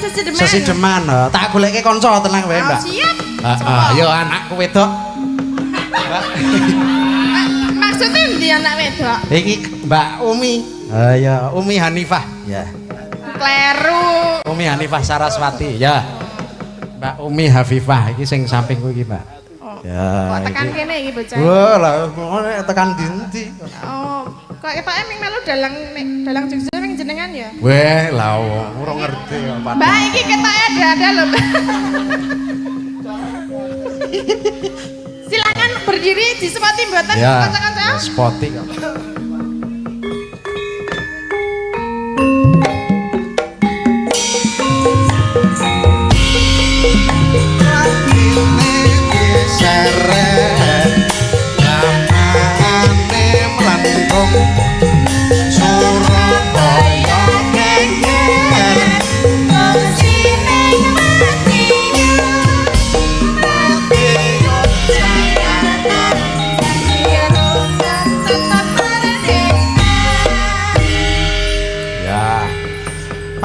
sesideman. Sesideman. Tak goleke kanca tenang wae, Mbak. Siap. Yo anakku wedok. Maksudnya ndi anak wedok? Iki Mbak Umi. Ya, Umi Hanifah. Ya. Kleru. Umi Hanifah Saraswati, ya. Mbak Umi Hafifah iki sing sampingku iki, Mbak. Ya. Kok tekan kene iki bocah. Wah, lah ngono tekan ndi? Oh, kok ketoke ming melu dalang jujur ning jenengan ya? Weh, lah ora ngerti kok, Pak. Mbak iki ketoke ada lho, Mbak. Silakan berdiri di spoti mboten kanca-kanca. Ya, spoti kok.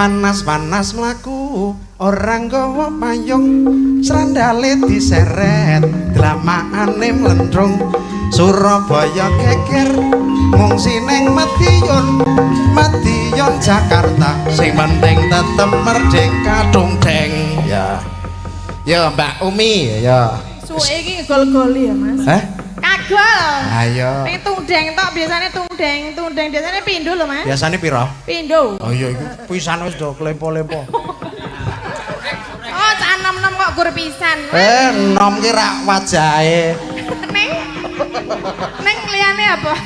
Panas-panas mlaku orang gawa payung srandale diseret dlamane mlendrung Surabaya geger ngungsi ning Madiun Jakarta sing penting tetep merdeka dongdeng ya Mbak Umi ya suwe iki gol-goli ya Mas kagol ayo ning tungdeng tok biasane tungdeng biasane pindho lho Mas biasane pira pindho oh iya iku pisan wis do klempo-lempo oh cah nom-nom kok gur pisan nom ki rak wajahe ning liyane apa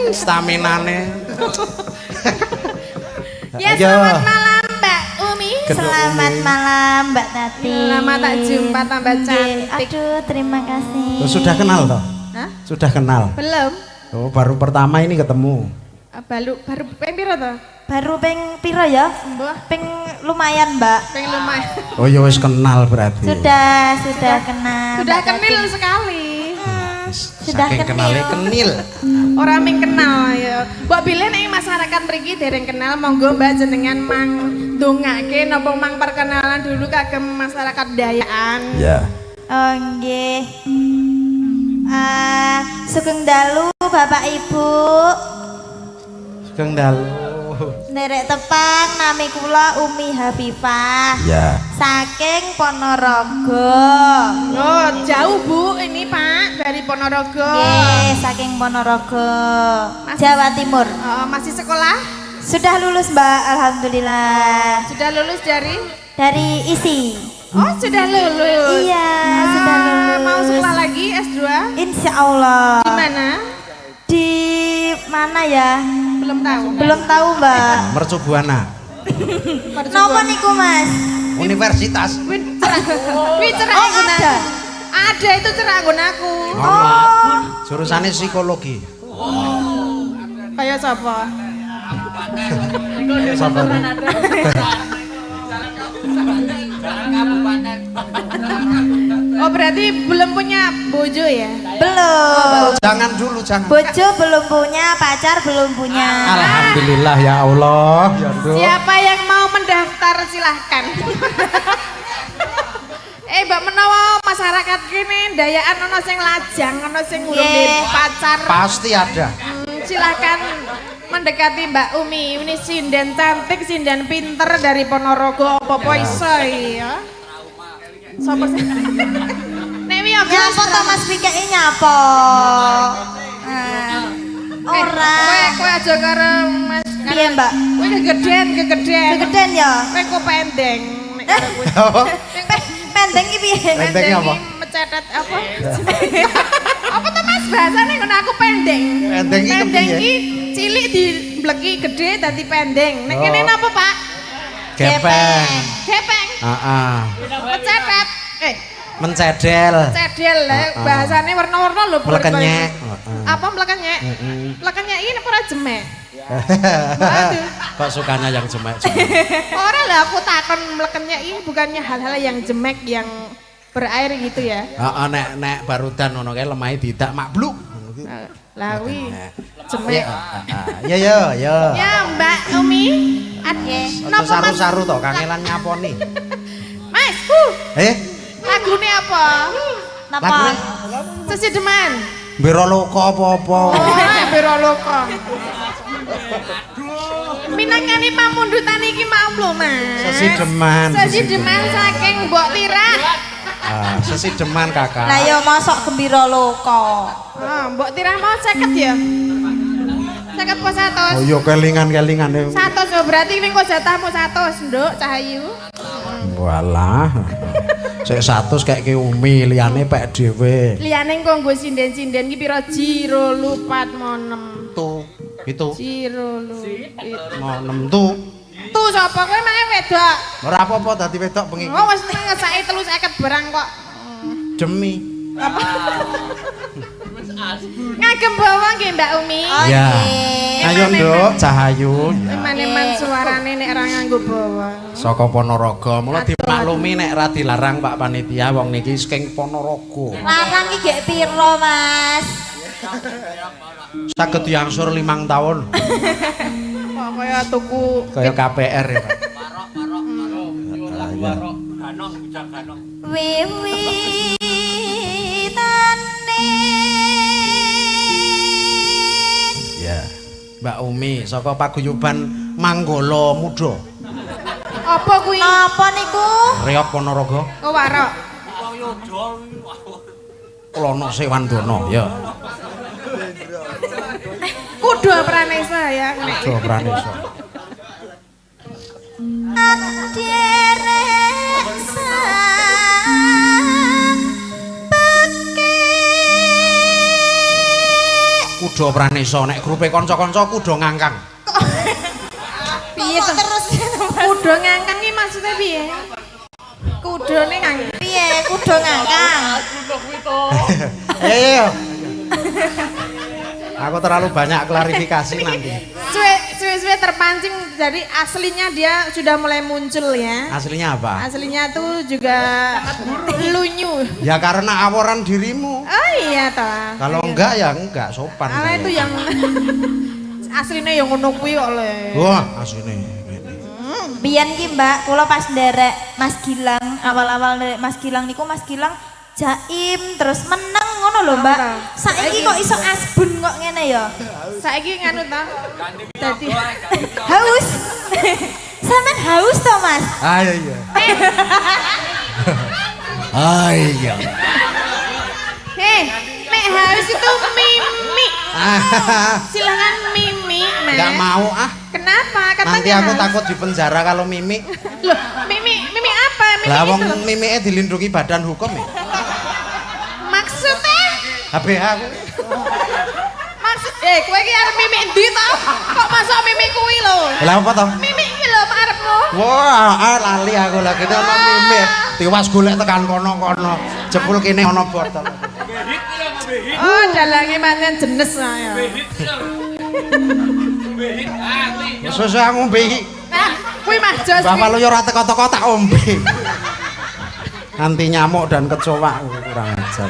staminane ya selamat malam Mbak Umi selamat malam Mbak Tati lama tak jumpa tambah cantik aduh terima kasih sudah kenal toh? Hah? Sudah kenal? Belum. Oh, baru pertama ini ketemu. Baru ping piro to? Baru ping piro ya? Mbah. Ping lumayan, Mbak. Ping lumayan. Oh, ya wis kenal berarti. Sudah kenal. Sudah kenil sekali. Sudah kenil. Orang ming kenal ya. Mbok bilih nek masyarakat mriki dereng kenal monggo Mbak jenengan mang ndongake napa mang perkenalan dulu kagem masyarakat Dayakan. Ya. Oh, nggih. Sugeng dalu Bapak Ibu. Sugeng dalu. Nderek tepang nami kula Umi Hafifah. Ya. Saking Ponorogo. Oh, jauh Bu ini Pak dari Ponorogo. Nggih, saking Ponorogo. Jawa Timur. Oh, masih sekolah? Sudah lulus, Mbak. Alhamdulillah. Sudah lulus dari ISI. Oh, sudah lulus. Iya, sudah lulus. Mau sekolah lagi S2? Insya Allah. Di mana? Di mana ya? Belum tahu. Belum tahu, Mbak. Mercu Buana. Nopo niku, Mas? Universitas. Wih, cerah Oh, ada. Ada itu cerah aku. Oh. Jurusannya psikologi. Kayak siapa? Siapa? Oh berarti belum punya bojo ya? Belum. Jangan dulu, jangan. Bojo belum punya, pacar belum punya. Alhamdulillah ya Allah. Ya siapa yang mau mendaftar silahkan. Mbak menawa masyarakat kini Dayakan ono sing lajang, ono sing ngurung pacar. Pasti ada. Silahkan mendekati Mbak Umi. Ini sinden cantik, sinden pinter dari Ponorogo. Apa iso ya? Sopo sih? Newi ya Nyapa to Mas Pikeke nyapa? Ora. Kowe aja karo Mas. Piye, Mbak? Kowe kegedean. Kegedean ya? Kowe kok pendeng. Pendeng iki piye? Pendeng apa? Mecetet apa? Apa to Mas bahasane ngono aku pendeng. Pendeng iki Pendeng kepiye? iki cilik dibleki gede dadi pendeng. Nek kene napa, Pak? Gepeng. Gepeng. Heeh. Mecetet. Mencedel. Cedel lah bahasane warna-warna lho. Melekenyek. Apa melekenyek? Melekenyek ini ora jemek. Aduh. Kok sukanya yang jemek? Ora lah aku takon melekenyek ini bukannya hal-hal yang jemek yang berair gitu ya. Heeh nek barudan ngono kae lemahe didak makbluk. Lawi jemek. Ya Ya Mbak Umi. Aja saru-saru to kangelan nyaponi. Mas, lagune apa? Napa? Sesideman. Biro loka apa-apa. Oh, biro loka. Minangkani pamundutan iki mau lho, Mas. Sesideman. Sesideman saking Mbok Tirah. Ah, sesideman Kakak. Lah ya mosok gembira loka. Oh, Mbok Tirah mau 50 ya? 50 po 100. Oh iya kelingan-kelingan. 100 oh, berarti ning kok jatahmu 100, Nduk, Cahayu. Walah. Sik 100 kayak ke Umi liyane pek dhewe. Liyane engko nggo sinden-sinden ki pira jiro lupat monem. Itu. Jiro lu. Mau 6 tu. Tu sapa kowe mae wedok? Ora apa-apa dadi wedok bengi. Oh wis ngesake 350 barang kok. Demi. Apa? Ngagem bawa nggih Mbak Umi. Ya. Oke. Ayo Nduk, Cahayu. Eman-eman suarane nek ora nganggo bawa. Saka Ponorogo, mula dimaklumi nek ra dilarang Pak Panitia wong niki saking Ponorogo. Larang iki gek piro, Mas? Saged diangsur 5 tahun. Kok kaya tuku Kaya KPR ya, Pak. Wiwitane Ya. Mbak Umi saka paguyuban Manggala Muda. apa kuwi? napa niku? Reog Ponorogo. Oh warok. Lono Sewandana ya. Kudu Pranesa ya nek. Aja Pranesa. Derek sang Kuda Pranesa nek grupe kanca-kanca kuda ngangkang. Piye to? terus Kudu ngangkang ki maksudnya piye? Kudune ngangkang. piye kudu ngangkang? Ayo. Aku terlalu banyak klarifikasi nanti. Suwe-suwe terpancing jadi aslinya dia sudah mulai muncul ya. Aslinya apa? Aslinya tuh juga lunyu. Ya karena aworan dirimu. Oh iya toh. Kalau enggak ya enggak sopan. Karena saya. itu yang aslinya yang ngono kuwi kok le. Wah, asline. Biyen ki Mbak, kula pas nderek Mas Gilang, awal-awal nderek Mas Gilang niku Mas Gilang jaim terus meneng ngono lho Mbak. Saiki kok iso asbun kok ngene ya. Saiki nganu ta. Dadi Haus. Sampeyan haus to Mas? Ah iya. Ah iya. heh, nek haus itu mimi. Silakan mimi, Mas. Enggak mau ah. Kenapa? Katanya Nanti aku haus. takut di penjara kalau mimi. Loh, mimi apa? Mimi Lah itu wong loh. mimike dilindungi badan hukum ya. Maksudnya? HBH aku. Kowe iki arep mimi endi to? Kok masuk mimi kuwi lho? Lah apa to? Mimi iki lho arepmu. Wah, lali aku lagi ono mimi. Tiwas golek tekan kono-kono. Jebul kene ono botol. Oh, dalange pancen jenes ya. Wis aku ngombe iki. Nah, kuwi Mas Jos. Bapak lu yo ora teko-teko tak ombe. Anti nyamuk dan kecoa kurang ajar.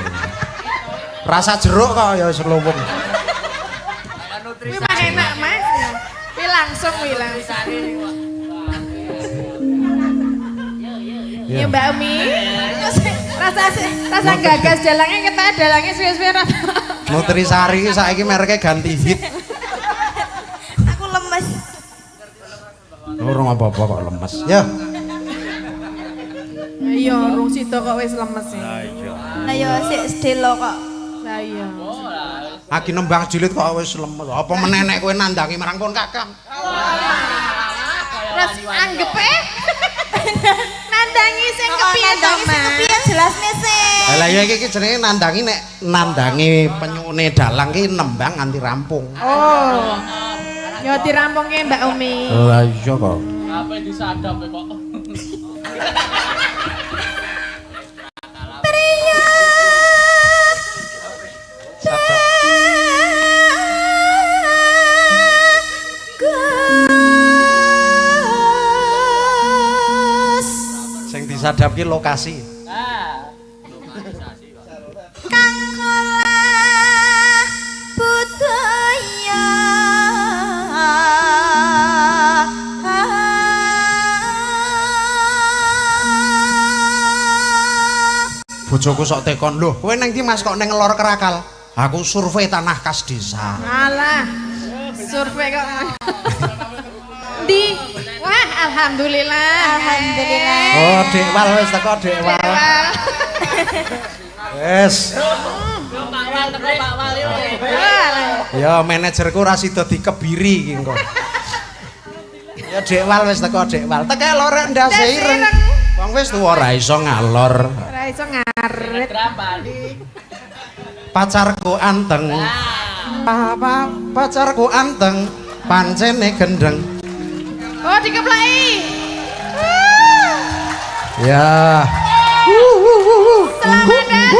Rasa jeruk kok ya selubung. Kuwi mah enak, Mas. Kuwi langsung. Ya Mbak Umi. Rasa gagas dalangnya ketek dalangnya suwe-suwe ra. Nutrisari saiki mereknya ganti hit. Aku lemes. Urung apa-apa kok lemes. Ya. Iya, rung sida kok wis lemes e. Lah ya sik sedelo kok. Lah iya. Aki nembang jilid kok wis lemes. Apa meneh nek kowe nandangi marang pun kakang. Terus anggepe nandangi sing kepiye to, Mas? Kepiye jelasne sih? Lah ya iki jenenge nandangi nek nandangi penyune dalang ki nembang nganti rampung. Oh. Ya dirampungke Mbak Umi. Lah iya kok. Apa yang disadap kok? Sing disadap ki lokasi. Kang olah budaya Bojoku sok tekon, "Lho, kowe nang ndi Mas kok nang Lor Kerakal?" Aku survei tanah kas desa. Alah. Survei kok. Di. Wah, alhamdulillah. Alhamdulillah. Oh, Dekwal wis teko Dekwal. Wes. Ya manajerku ra sida dikebiri iki engko. Ya Dekwal wis teko Dekwal. Teke lorek ndase ireng. Wong wis tuwa ora iso ngalor. Ora iso ngarit. Pacarku anteng. Pacarku anteng, pancene gendeng. Oh, dikeplaki. Ya. Selamat datang.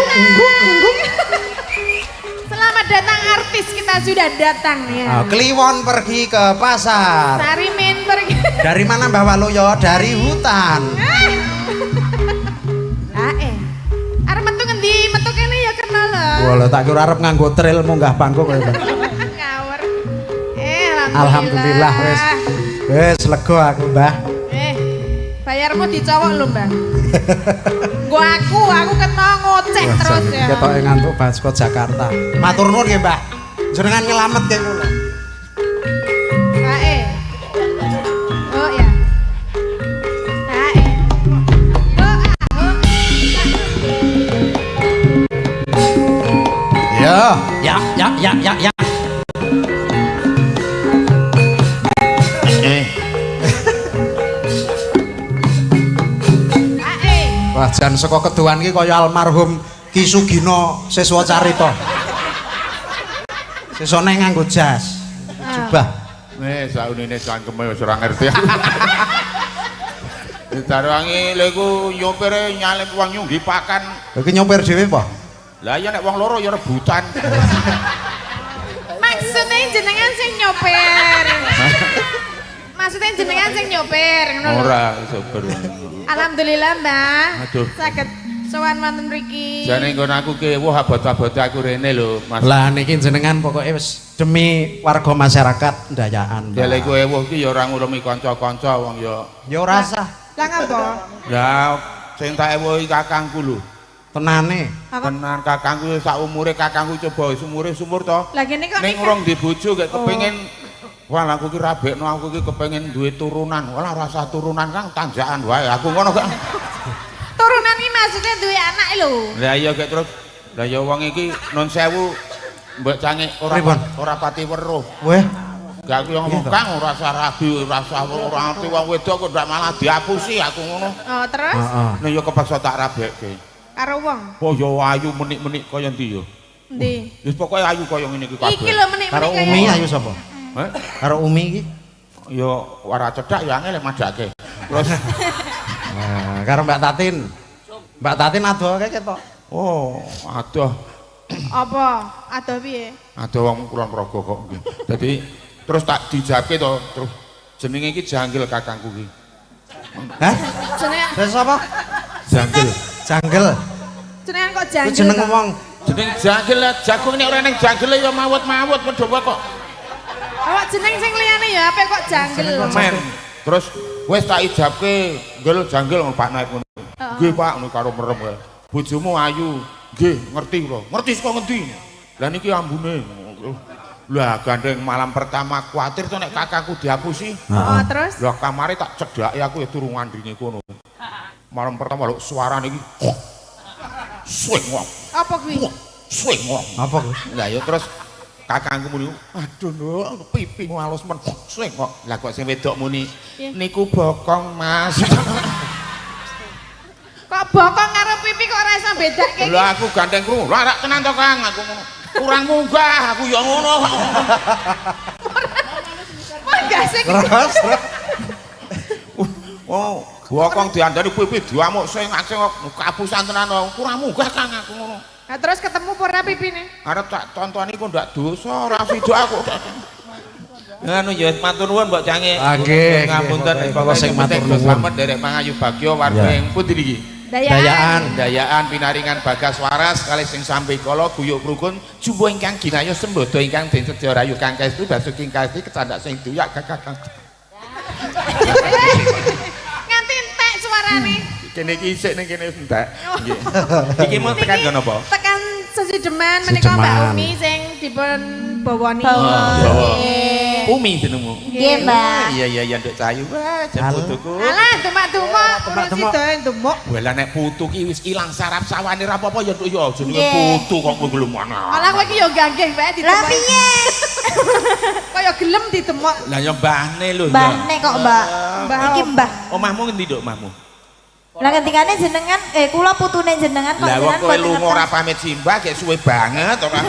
Selamat datang artis, kita sudah datang ya. Kliwon pergi ke pasar. Sarimin pergi. Dari mana Mbah Waluyo? Dari hutan. Arep metu ngendi? Metu kene ya kenal lho. Walah tak kira arep nganggo tril munggah panggung kowe. Ngawur. Alhamdulillah wis. Wis lega aku, Mbah. Bayarmu dicowok lho, Mbah. aku kena ngoceh terus ya. Ketoke ngantuk bahas ke Jakarta. Matur nuwun nggih, Mbah. Jenengan nyelamet nggih kula. Kae. Oh ya. Kae. Ya. Wah, jan saka keduan iki kaya almarhum Ki Sugino Siswa Carita. Sesone nganggo jas. Jubah. Saunine cangkeme wis ora ngerti. Ditarangi lha iku nyopire nyalip wong nyunggi pakan. Iki nyopir dhewe apa? Lah iya nek wong loro ya rebutan. Maksudnya jenengan sing nyopir. Maksudnya jenengan sing nyopir ngono lho. Ora sopir. Alhamdulillah, Mbah. Aduh. Saged sowan wonten mriki. Jane nggon aku ki wah abot-abot aku rene lho, Mas. Lah niki jenengan pokoke wis demi warga masyarakat ndayaan. Ya lha iku ewuh ki ya ora ngurumi kanca-kanca wong ya. Ya ora sah. Lah ngapa? Lah sing tak ewuh iki kakangku lho. Tenane. Tenan kakangku sak umure kakangku coba umure sumur to. Lah kene kok Ning urung di bojo gek kepengin wah aku ki rabekno aku ki kepengin duwe turunan. Wala rasa turunan Kang tanjakan wae aku ngono kok. turunan iki maksudnya duwe anak lho. Lah iya gek terus. Lah ya wong iki nun sewu mbok cangik ora pati weruh. Weh, Gak aku yang ngomong Kang ora usah rabi, ora usah ora ngerti wong wedok kok ndak malah diapusi aku ngono. Oh, terus Nah ya kepaksa tak rabekke. karo wong. Oh ya ayu menik-menik kaya ndi ya? Endi? Wis pokoke ayu kaya ngene iki kabeh. Iki lho menik-menik karo kaya Umi ngene. ayu sapa? Heh? Karo Umi iki. Ya ora cedak ya angel madake. Terus Nah, karo Mbak Tatin. Mbak Tatin adoh kae ketok. oh, adoh. Apa? Adoh piye? Adoh wong kulon progo kok nggih. Dadi terus tak dijapke to, terus jenenge iki Janggil kakangku iki. Hah? Jenenge Terus apa? Janggil. Janggel. jenengan kok Ku janggil. jeneng ta? wong. Jeneng Janggil lah, jagung nek ora ning Janggil ya mawut-mawut padha wae kok. Awak jeneng sing liyane ya ape kok janggil. Men. Terus wis tak ijabke, Gil Janggil Pak Naik ngono. Nggih Pak, ngono karo merem kae. Bojomu ayu. Nggih, ngerti kula. Ngerti saka ngendi? Lah niki ambune. Lah gandeng malam pertama kuatir to nek kakakku dihapusi. Oh, terus Lah kamare tak cedhaki aku ya turu ngandringe kono. Malam pertama lho suarane iki. Swing wong. apa kuwi? Swing wong. Apa ku? Lah ya terus kakangku muni, aduh no, pipimu halus men, swing kok. Lah kok sing wedok muni, niku bokong Mas. Kok bokong karo pipi kok ora iso bedake? Lah aku gandeng krungu, lah rak tenan to Kang, aku ngono. Kurang munggah, aku ya ngono. Enggak sih. Terus Oh, bokong diandani pipi diamuk sing kapusan tenan to. Kurang munggah Kang aku ngono. Nah, terus ketemu ora pipine? Arep tak tontoni kok ndak dosa, ora video aku. Nganu ya matur nuwun Mbok Cange. Nggih, Ngapunten pokok sing matur nuwun. Slamet derek Mangayu Bagyo warga ing pundi niki? Dayaan. Dayaan pinaringan Bagas Waras kalih sing sampe kala guyub rukun jumbo ingkang ginayos sembodo ingkang den sedya rayu kang kaestu basuki kasih kecandak sing duyak kakang. Nganti entek suarane. Kene iki isik ning kene entek. Nggih. Iki mau tekan kono apa? Tekan Sesudeman menika Mbak Umi sing dipun bawani. Umi jenengmu. Nggih, Mbak. Iya nduk Cayu. Wah, jan putuku. Alah, tumak-tumak urusi doe tumuk. Wala nek putu ki wis ilang saraf sawane ra apa-apa ya nduk ya jenenge putu kok gelem ana. Alah kowe iki ya ganggeh bae ditemok. Lah piye? Kaya gelem ditemok. Lah ya mbahne lho. Mbahne kok, Mbak. Iki Mbah. Omahmu ngendi nduk omahmu? Lah ketikane jenengan kula putune jenengan kok Lah wong jenengan kowe mboten lunga ngertos. ora pamit simbah gek suwe banget ora.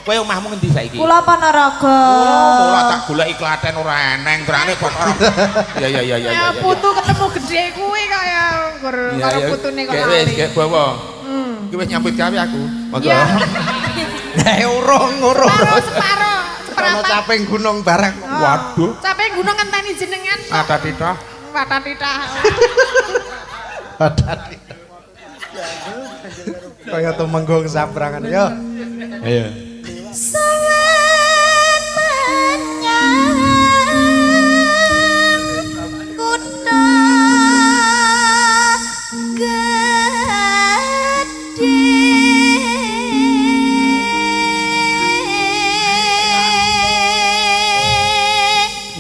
Kowe omahmu ngendi saiki? Kula Ponorogo. Mula tak goleki klaten ora eneng, terane kok ora. Ya. Ya putu ketemu gede kuwi kaya karo putune kok Wis, lali. gek bawa. Iki wis nyambut gawe aku. Monggo. Ya. Urung. Separo. Ono caping gunung bareng. Waduh. Capek gunung ngenteni jenengan. Ada titah. Watatita. Kaya tumenggung sabrangan yo. Ayo. Sawen menyang kutha gedhe.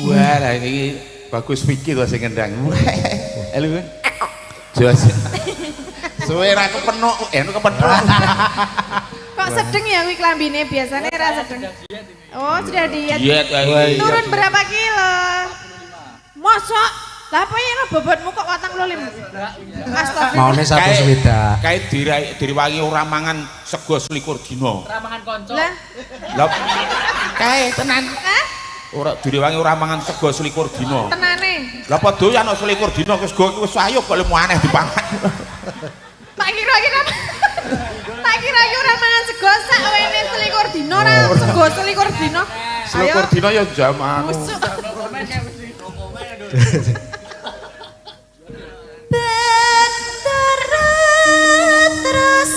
Wah, lah ini bagus Vicky to sing ngendang. Halo. Jos. Suwe ra kepenuk, kepethuk. Kok sedeng ya kuwi klambine biasanya ra sedeng. Oh, sudah diet. Diet Turun berapa kilo? Mosok? Lah apa ya bobotmu kok 85? Astagfirullah. Maune 1 Kae diriwangi ora mangan sego 21 dina. Ora mangan kanca. Lah, Lah kae tenan. hah? Ora diriwangi ora mangan sego 21 dina. Tenane. Lah apa doyan 21 dina sego iki wis ayo kok lemu aneh dipangan. Tak kira-kira ora mangan sego sak wene 21 dina ora sego 21 dina. 21 dina ya jaman. Busuk. Bener terus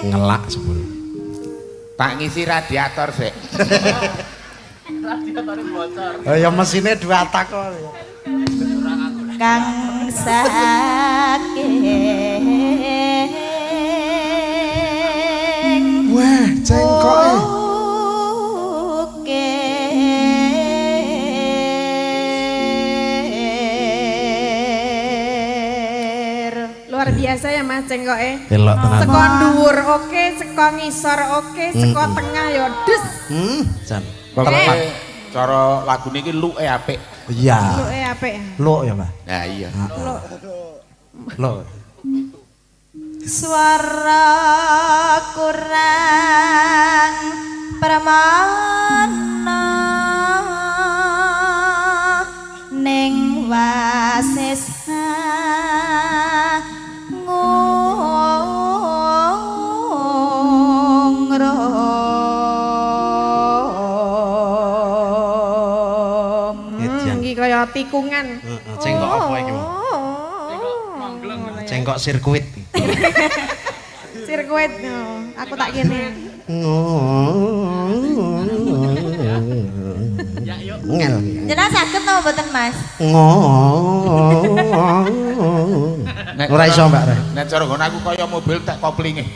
ngelak sebul. Tak ngisi radiator sik. Radiatore bocor. Oh ya mesinnya 2 tak kok. kang saking Wah, cengkoke. Luar biasa ya Mas cengkoke. Elok tenan. Seko dhuwur oke, seko ngisor oke, seko tengah ya des. Jan. Pokoke cara lagune iki luke apik. Iya. Luke apik. Luk ya, Mbak. Nah iya. Luk. suara kurang permana ning wasesa Iki kaya tikungan. Cengkok apa iki, Mbak? Cengkok sirkuit. Sirkuit. Aku tak kene. Ngel. jenengan saged napa mboten Mas? Ora iso, Mbak. Nek cara ngono aku kaya mobil tak koplinge.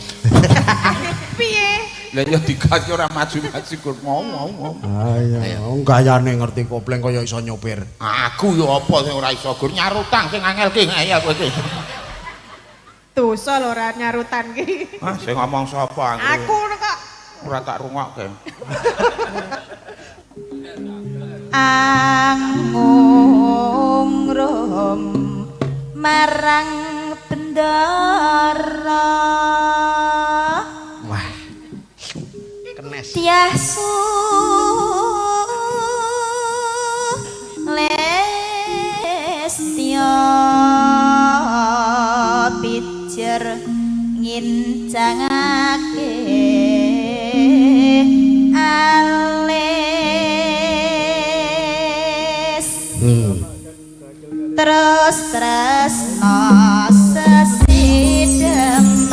Piye? Lah ya digas ora maju-maju kok ngomong. Ayo, gayane ngerti kopling kaya iso nyopir. Aku ya apa sing ora iso gur nyarutang sing angelke ngeyel kowe iki. Dosa lho ora nyarutan ki. Ah sing ngomong sapa Aku kok. ora tak rungokke. Angung rom marang bendara Wah. Kenes. tiasu lestio pijer ngincangake Terus tresno sesideman.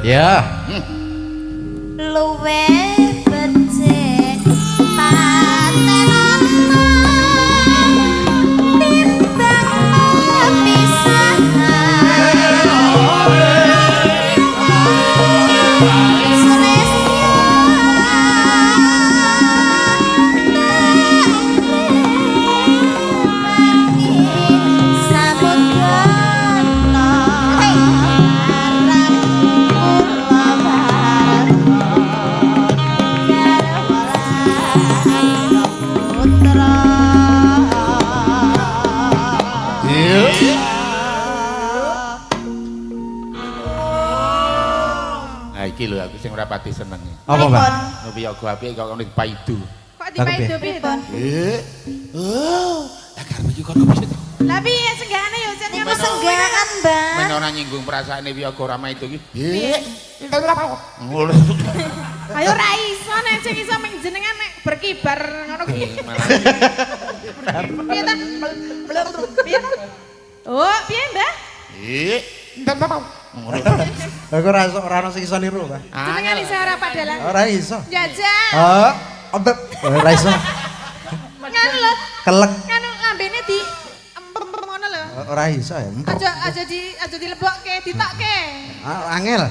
Ya. Luwe becik patelono timbang pisahan. Iki lho aku sing ora pati seneng. Apa, Mbak? Ngopi yo apik kok ngene paidu. Kok dipaido piye to? Lah karep iki kon ngopi. Lah piye senggane yo jan Niku senggaan, Mbak. Men ora nyinggung perasaane Wiyaga ora maido iki. Ngono. Ayo ra iso nek sing iso ming jenengan nek berkibar ngono ki. Piye ta? Piye to? Oh, piye, Mbah? Ngono. Aku ora ono sing iso niru, Mbak. Jenengan iso ora Pak Dalang? Ora iso. Jajal. Oh, obep. Ora iso. Ngono lho. Kelek. Kan lambene di ngono lho. Ora iso ya. Aja dilebokke, ditokke. Angel.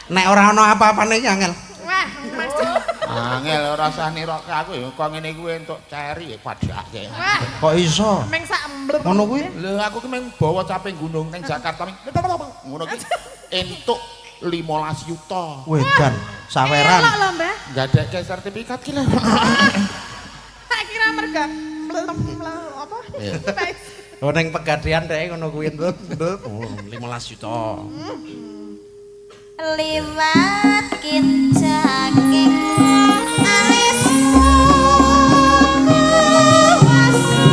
Nek ora ono apa-apane iki angel. Wah, maksud. Angel ora usah nirokke aku ya kok ngene kuwi entuk ceri padake. Wah, Kok iso? meng sak emblem. Ngono kuwi? Lho aku ki meng bawa caping gunung ning Jakarta ning ngono ki entuk 15 juta. Wedan, saweran. Elok lho, Mbah. Gadekke sertifikat ki lho. Tak kira merga apa? Oh ning pegadaian rek ngono kuwi nduk. 15 juta. Liwat kincaking alismu kuwasu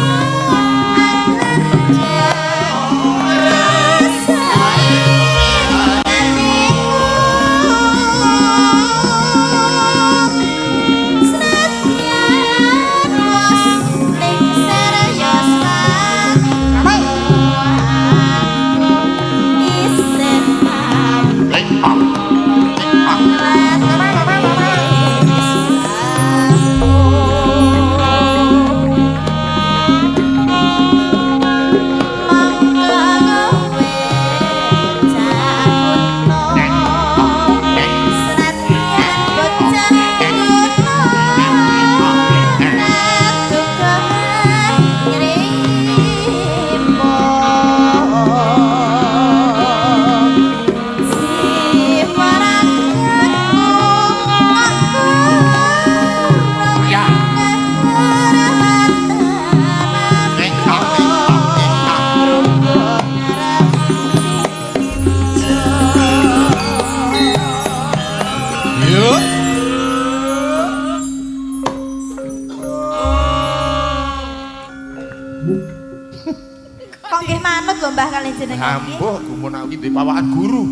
Kok nggih manut lho Mbah kali jenengan iki? Ambuh gumun aku iki pawakan guru.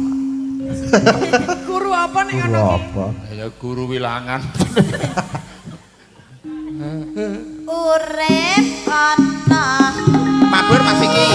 Guru apa nek ngono ki? Apa? Ya guru wilangan. Urip ana Mabur Mas iki.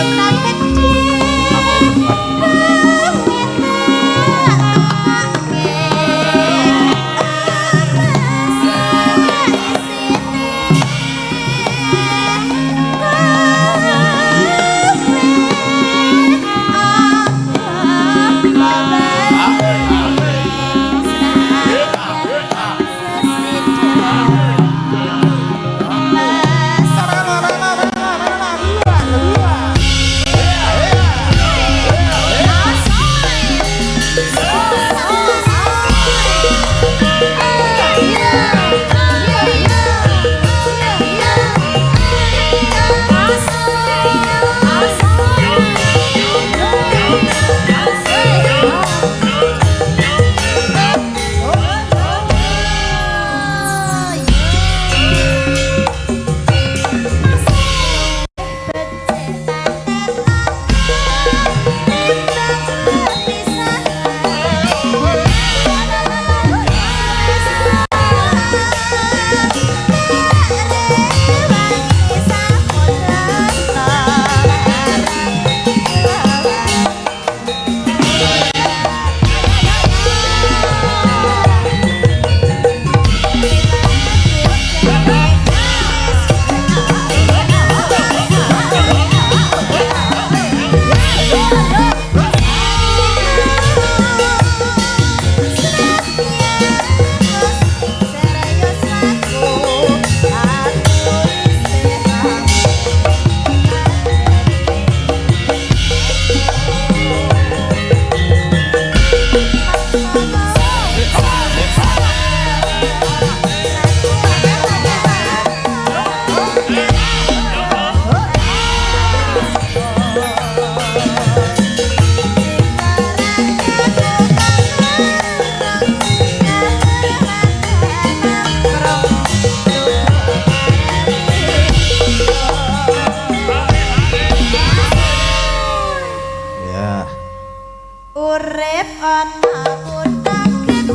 urip ana kutakit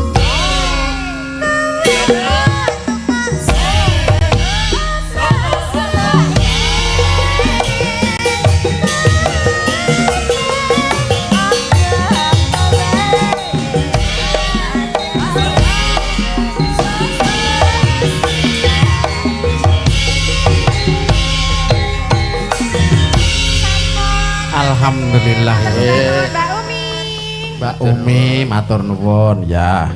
Alhamdulillah. Mbak Umi. Mbak Umi matur nuwun ya.